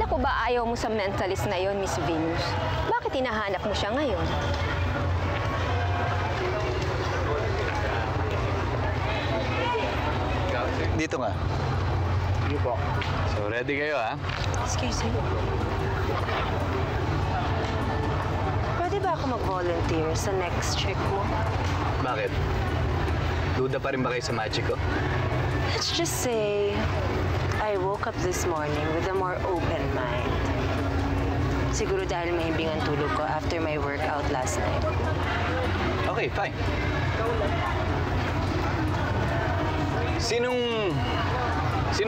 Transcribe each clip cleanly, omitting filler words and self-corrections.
Akala ko ba ayaw mo sa mentalist na yon, Miss Venus? Bakit hinahanap mo siya ngayon? Dito nga. Sige po. So, ready kayo, ha? Excuse me. Pwede ba ako mag-volunteer sa next trick mo? Bakit? Duda pa rin ba kayo sa magic ko? Let's just say, I woke up this morning with a more open mind. Siguro dahil mahimbing ang tulog ko after my workout last night. Okay, fine. Sino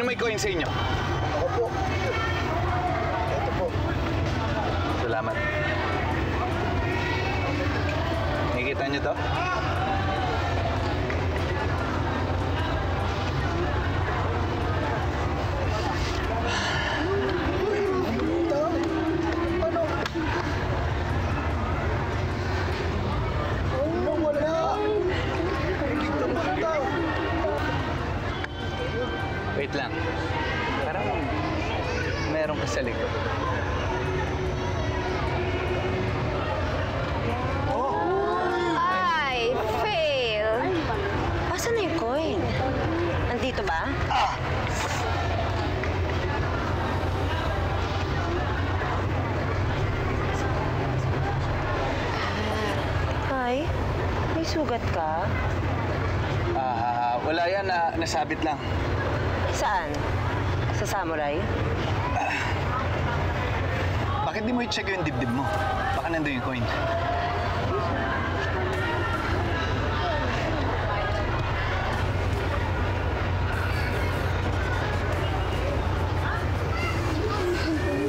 may coin sa inyo? Ako po. Ito po. Salamat. Nakikita niyo to? Wait lang. Parang meron ka sa likod. Ay, fail! Asan na yung coin? Nandito ba? Ay, may sugat ka? Wala yan. Nasabit lang. Saan? Sa samurai? Bakit di mo i-check yung dibdib mo? Baka nandun yung coin.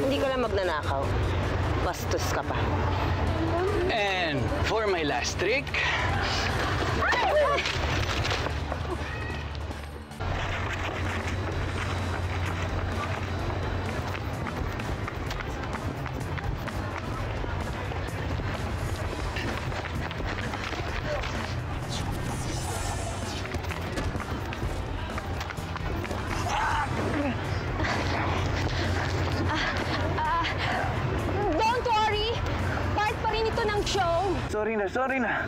Hindi ka lang magnanakaw. Bastos ka pa. And for my last trick... Don't worry! Part pa rin ito ng show! Sorry na.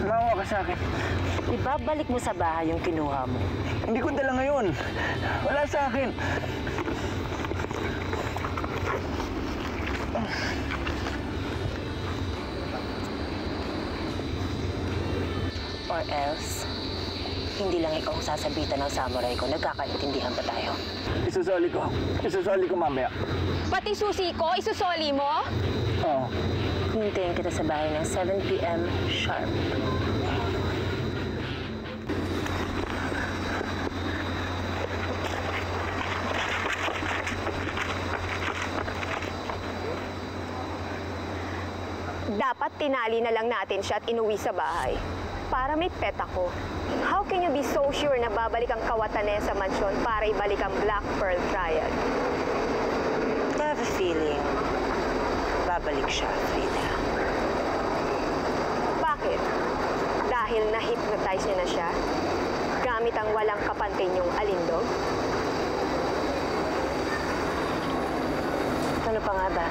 Maawa ka sa akin. Ibabalik mo sa bahay yung kinuha mo. Hindi ko dala ngayon. Wala sa akin. Or else, hindi lang ikaw ang sasabitan ng samurai ko. Nagkakaintindihan pa tayo. Isusoli ko mamaya. Pati susi ko, isusoli mo? Oo. Hintayin kita sa bahay ng 7 p.m. sharp. Dapat tinali na lang natin siya at inuwi sa bahay. Para may pet ako. How can you be so sure na babalik ang Kawatane sa mansyon para ibalik ang Black Pearl Triad? I have a feeling babalik siya, Frida. Bakit? Dahil na-hypnotize niya na siya? Gamit ang walang kapantay niyong alindog? Ano pa nga ba?